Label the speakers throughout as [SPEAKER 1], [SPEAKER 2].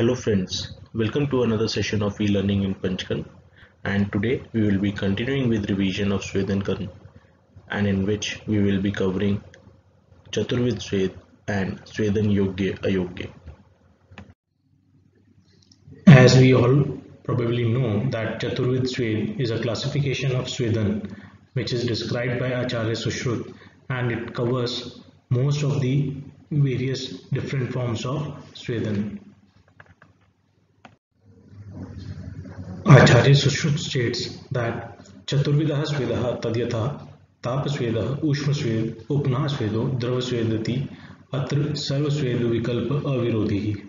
[SPEAKER 1] Hello friends, welcome to another session of e-learning in Panchkarm, and today we will be continuing with revision of Swedankarm, and in which we will be covering Chaturvid Swed and Swedan Yogya Ayogya. As we all probably know that Chaturvid Swed is a classification of Swedan which is described by Acharya Sushrut, and it covers most of the various different forms of Swedan. Acharya Sushrut states that Chaturvidaha Svedaha Tadyatha Tapasvedaha Ushmasved Upnaha Svedo Dravasvedati Atra Sarvasvedu Vikalpa Avirodhihi.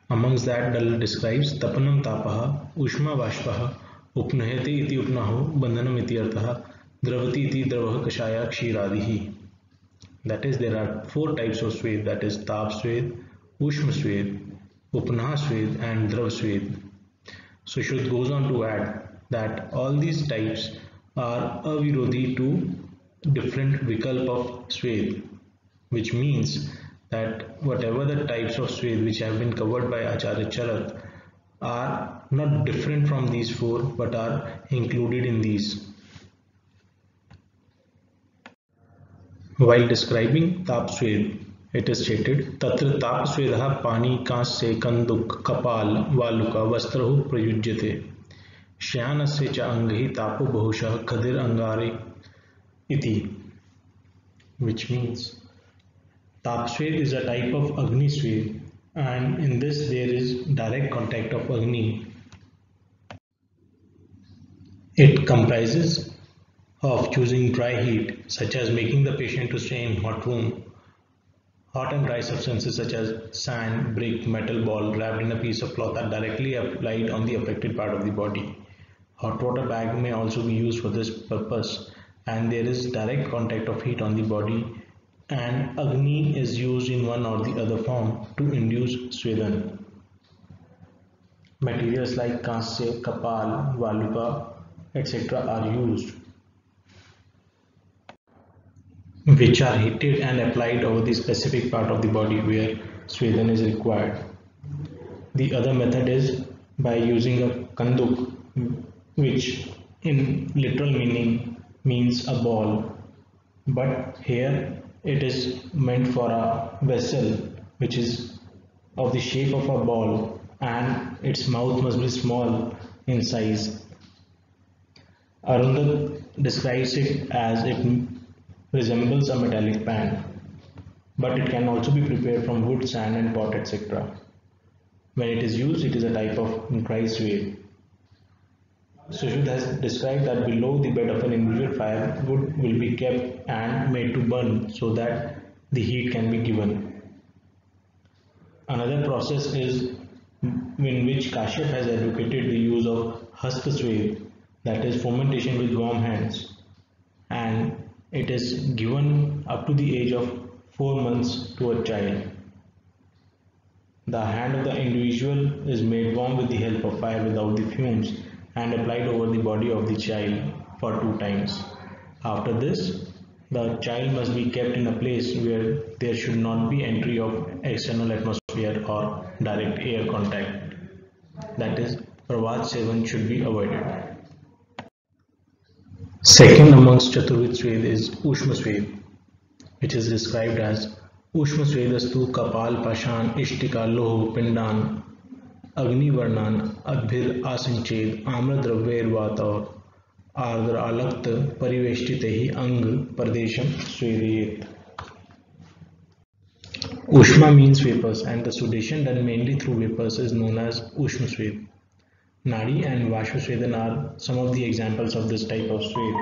[SPEAKER 1] Amongst that, Dal describes Tapanam Tapaha Ushma Vashpaha Upnahete iti Upnaho Bandhanam iti Arthaha Dravati iti Dravaha Kashaya Kshiradihi. That is, there are four types of Swed, that is Tap Swed, Ushma Swed, Upnaha Swed and Drav Swed. Sushrut goes on to add that all these types are avirodhi to different vikalp of Swed, which means that whatever the types of Swed which have been covered by Acharya Charat are not different from these four but are included in these. While describing Tap Swed, it is stated Tatra Tap Swedaha Pani Kaasya Kanduk Kapal Valuka Vastrahu Prayujyate Shyanasya cha Anghi Tapo Bahusha Khadir Angare iti, which means Tap Swed is a type of Agni Swed, and in this there is direct contact of Agni. It comprises of choosing dry heat such as making the patient to stay in hot room. Hot and dry substances such as sand, brick, metal ball wrapped in a piece of cloth are directly applied on the affected part of the body. Hot water bag may also be used for this purpose, and there is direct contact of heat on the body, and Agni is used in one or the other form to induce Swedan. Materials like Kaasya, Kapal, Valuka, etc. are used, which are heated and applied over the specific part of the body where Swedan is required. The other method is by using a kanduk, which in literal meaning means a ball, but here it is meant for a vessel which is of the shape of a ball and its mouth must be small in size. Arundhati describes it as it resembles a metallic pan, but it can also be prepared from wood, sand and pot, etc. When it is used, it is a type of dry Swed. Sushrut has described that below the bed of an individual fire, wood will be kept and made to burn so that the heat can be given. Another process is in which Kashyap has advocated the use of Hasta Swed, that is fermentation with warm hands, and it is given up to the age of 4 months to a child. The hand of the individual is made warm with the help of fire without the fumes and applied over the body of the child for 2 times. After this, the child must be kept in a place where there should not be entry of external atmosphere or direct air contact. That is, Pravat Sevan should be avoided. Second amongst Chaturvid Swed is Ushma Swed, which is described as Ushma Svedastu Kapal Pashan Ishtika Loho Pindan Agni Varnan Adbhir Asinched Amra Dravyairvata Ardra Alakt Pariveshtitehi Ang Pradesham Swedayet. Ushma means vapors, and the sudation done mainly through vapors is known as Ushma Swed. Nadi and Vashva Swedan are some of the examples of this type of Swed.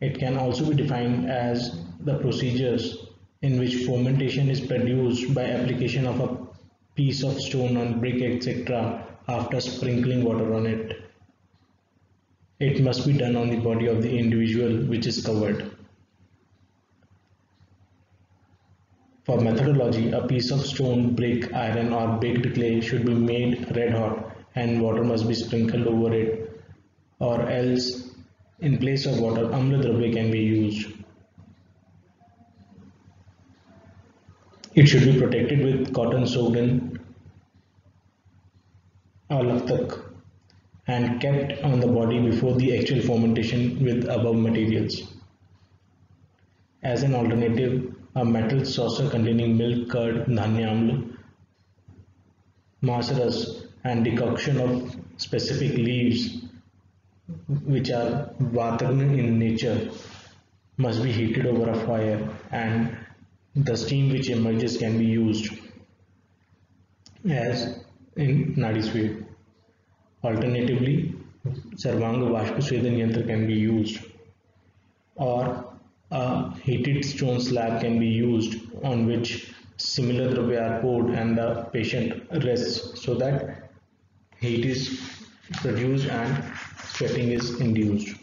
[SPEAKER 1] It can also be defined as the procedures in which fermentation is produced by application of a piece of stone on brick, etc. after sprinkling water on it. It must be done on the body of the individual which is covered. For methodology, a piece of stone, brick, iron or baked clay should be made red hot and water must be sprinkled over it, or else in place of water, Amla Dravya can be used. It should be protected with cotton soaked in alaftak and kept on the body before the actual fermentation with above materials. As an alternative, a metal saucer containing milk, curd, dhanya amla, masaras, and decoction of specific leaves which are vatagna in nature must be heated over a fire, and the steam which emerges can be used as in Nadi Swed. Alternatively, Sarvanga Vashpasvedan Yantra can be used, or a heated stone slab can be used on which similar dravya are poured and the patient rests so that heat is produced and sweating is induced.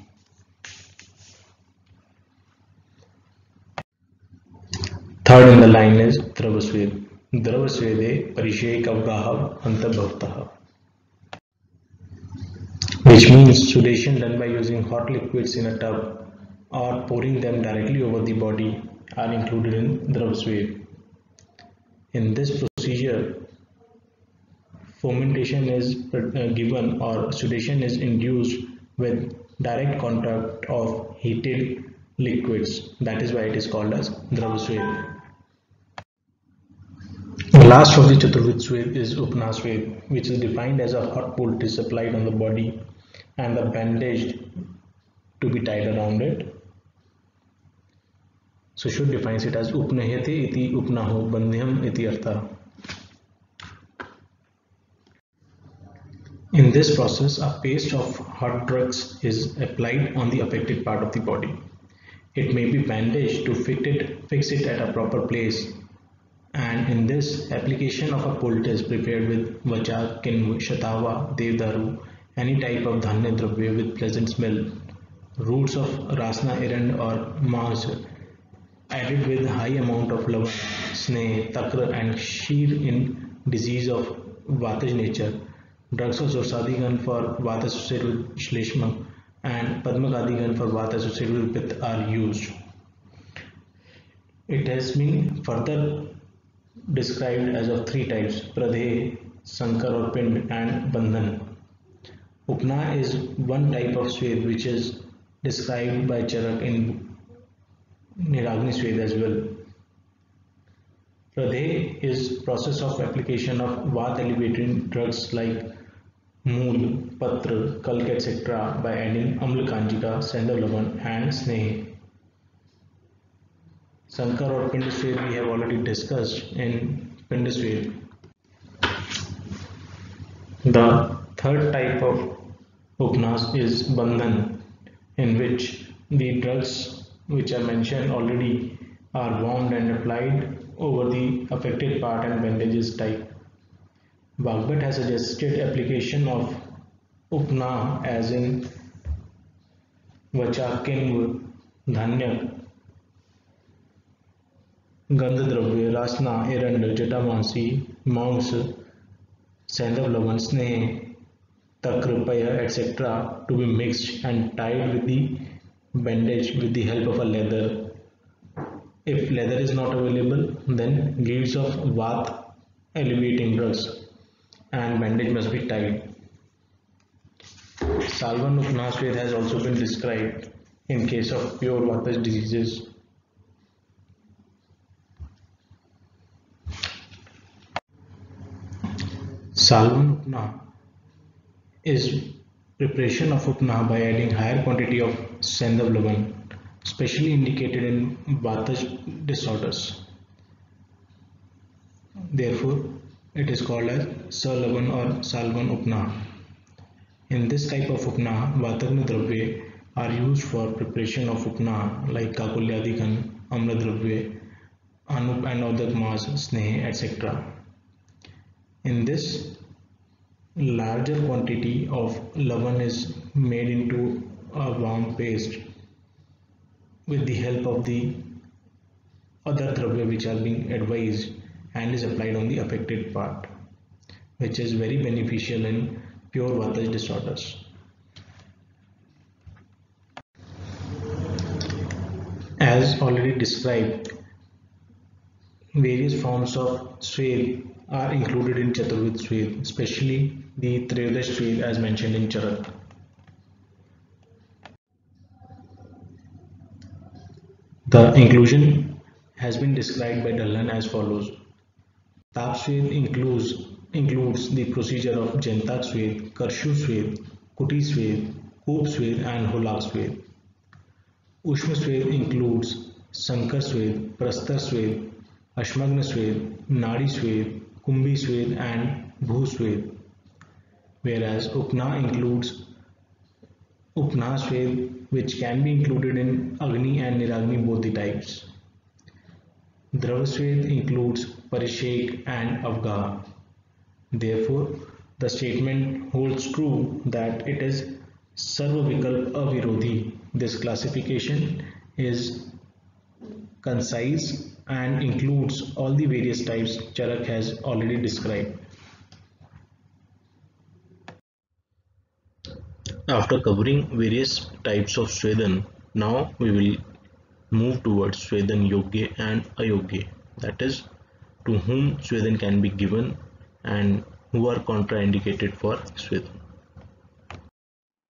[SPEAKER 1] Third in the line is Dravasved. Dravasvede Parishek Avgahav Antabhavtaha, which means sudation done by using hot liquids in a tub or pouring them directly over the body are included in Dravasved. In this procedure, fermentation is given or sudation is induced with direct contact of heated liquids. That is why it is called as Dravasved. The last of the Chaturvid Swed is Upna Swed, which is defined as a hot poultice applied on the body and a bandage to be tied around it. So Shud defines it as Upnahyate iti upnaho bandhyam iti artha. In this process, a paste of hot drugs is applied on the affected part of the body. It may be bandaged to fix it at a proper place, and in this application of a poultice prepared with vacha, kinvu, shatava, devdaru, any type of dhanya dravya with pleasant smell, roots of rasna, erand or mas, added with high amount of lavan, sneh, takra and sheer in disease of vataj nature, drugs of Zorsadigan for vata associated with shleshma and Padmakadigan for vata associated with pith are used. It has been further described as of three types: Pradhe, Sankar or Pind and Bandhan. Upna is one type of Swed which is described by Charak in Niragni Swed as well. Pradhe is process of application of Vat elevating drugs like Mool, Patra, Kalk etc. by adding Amla Kanjika, Sandalavan and Sneh. Sankar or Pind Swed we have already discussed in Pind Swed. The third type of Upnas is Bandhan, in which the drugs which are mentioned already are warmed and applied over the affected part and bandages tied. Bhagbat has suggested application of Upna as in Vacha, Kinv, Dhanya, Gandhadravya, Rasna, Erand, Jatamansi, Maus, Sandav Lavan, Sneh, Takra, Paya, etc. to be mixed and tied with the bandage with the help of a leather. If leather is not available, then leaves of Vat elevating drugs and bandage must be tied. Salvan Upna Swed has also been described in case of pure Vatas diseases. Salvan Upna is preparation of Upna by adding higher quantity of Sandav Lavan, specially indicated in Vata disorders. Therefore, it is called as Salavan or Salvan Upna. In this type of Upna, Vatagna Dravya are used for preparation of Upna like Kakulyadikan, Amla Dravya, Anup and Odak Mas, Sneh, etc. In this, larger quantity of Lavan is made into a warm paste with the help of the other Dravya which are being advised and is applied on the affected part, which is very beneficial in pure Vata disorders. As already described, Various forms of Swed are included in Chaturvid Swed, especially the Trayodash Swed as mentioned in Charak. The inclusion has been described by Dalhan as follows. Tap Swed includes the procedure of Jentak Swed, Karshu Swed, Kuti Swed, Koop Swed and Holak Swed. Ushma Swed includes Sankar Swed, Prastar Swed, Ashmagna Swed, Nadi Swed, Kumbhi Swed and Bhu Swed, whereas Upna includes Upna Swed, which can be included in Agni and Niragni both the types. Dravasved includes Parishek and Avgaha. Therefore, the statement holds true that it is Sarvavikalp Avirodhi. This classification is concise and includes all the various types Charak has already described. After covering various types of Swedan, now we will move towards Swedan Yogya and Ayogya, that is, to whom Swedan can be given and who are contraindicated for Swedan.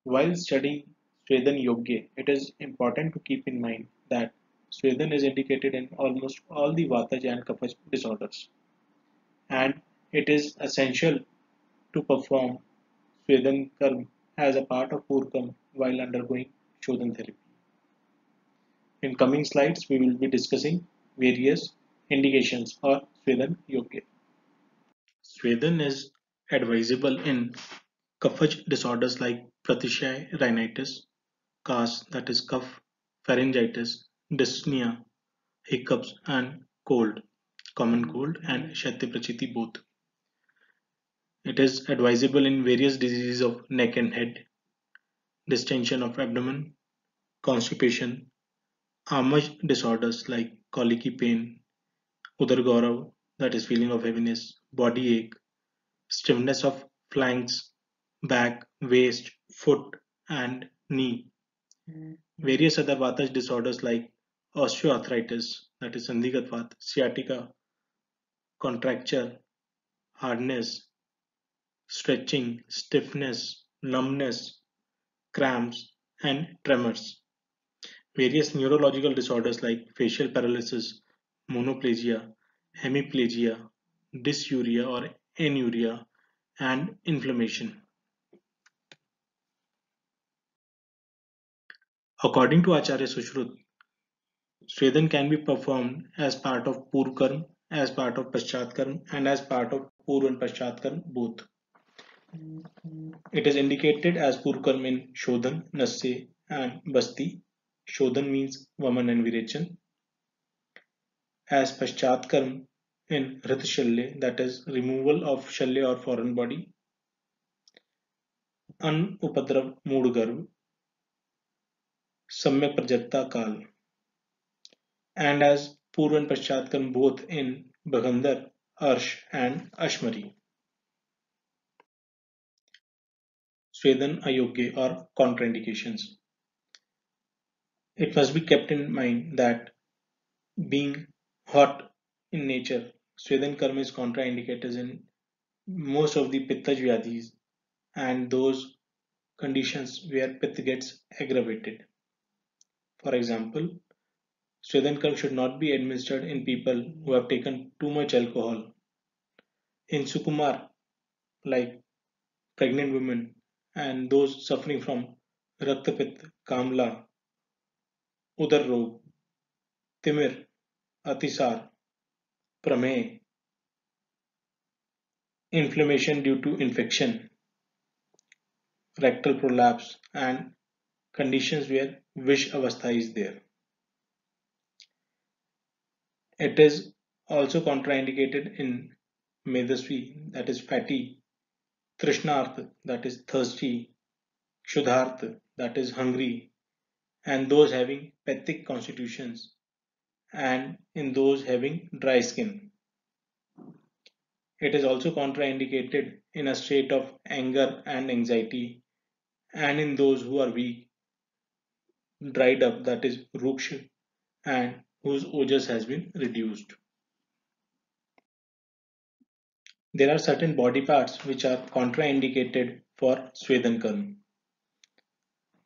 [SPEAKER 2] While studying Swedan Yogya, it is important to keep in mind that Swedan is indicated in almost all the Vataja and Kapha disorders, and it is essential to perform Swedan Karm as a part of Purkam while undergoing Shodhan therapy. In coming slides, we will be discussing various indications for Swedan Yogya. Swedan is advisable in Kaphaj disorders like pratishy rhinitis, CAS, that is cough, pharyngitis, dyspnea, hiccups, and cold, common cold, and Shatiprachiti both. It is advisable in various diseases of neck and head, distension of abdomen, constipation, Amaj disorders like colicky pain, Udargaurav, that is feeling of heaviness, body ache, stiffness of flanks, back, waist, foot, and knee. Various other Vata disorders like osteoarthritis, that is Sandhigat sciatica, contracture, hardness, stretching, stiffness, numbness, cramps, and tremors. Various neurological disorders like facial paralysis, monoplasia, hemiplegia, dysuria or anuria, and inflammation. According to Acharya Sushrut, Swedan can be performed as part of Purkarm, as part of Paschatkarm, and as part of Purv and Paschatkarm both. It is indicated as Purkarm in Shodhan, Nasse, and Basti. Shodhan means Vaman and Virechan. As Paschatkarm in Rit Shalya, that is removal of Shalya or foreign body. An Upadrav Mood Garv, Samyak Prajakta Kal. And as Purv and Paschatkarm both in Bhagandar, Arsh, and Ashmari. Swedan Ayogya or contraindications. It must be kept in mind that being hot in nature, Swedan karma is contraindicated in most of the Pitta Vyadhis and those conditions where Pitta gets aggravated. For example, Swedan karma should not be administered in people who have taken too much alcohol. In Sukumar, like pregnant women and those suffering from Raktapit, Kamla, Udar Rog, Timir, Atisar, Prameh, inflammation due to infection, rectal prolapse, and conditions where Vish Avastha is there. It is also contraindicated in Medasvi, that is fatty, Trishnarth, that is thirsty, Kshudarth, that is hungry, and those having pethic constitutions, and in those having dry skin. It is also contraindicated in a state of anger and anxiety, and in those who are weak, dried up, that is ruksha, and whose ojas has been reduced. There are certain body parts which are contraindicated for Swedan Karma.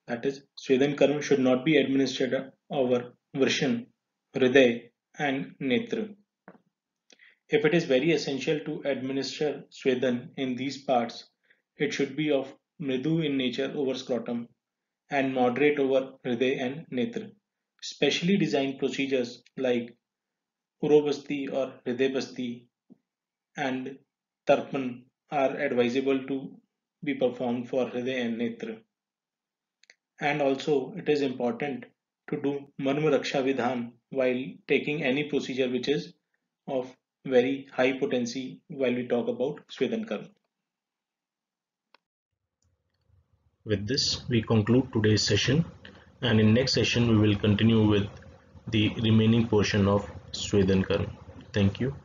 [SPEAKER 2] That is, Swedan Karma should not be administered over Vrishan, Hriday and Netra. If it is very essential to administer Swedan in these parts, it should be of Mridu in nature over scrotum and moderate over Hriday and Netra. Specially designed procedures like Urobasti or Hriday Basti and Tarpan are advisable to be performed for Hriday and Netra. And also, it is important to do Marma Raksha Vidhan while taking any procedure which is of very high potency while we talk about Swedan Karma.
[SPEAKER 1] With this, we conclude today's session, and in next session we will continue with the remaining portion of Swedan Karma. Thank you.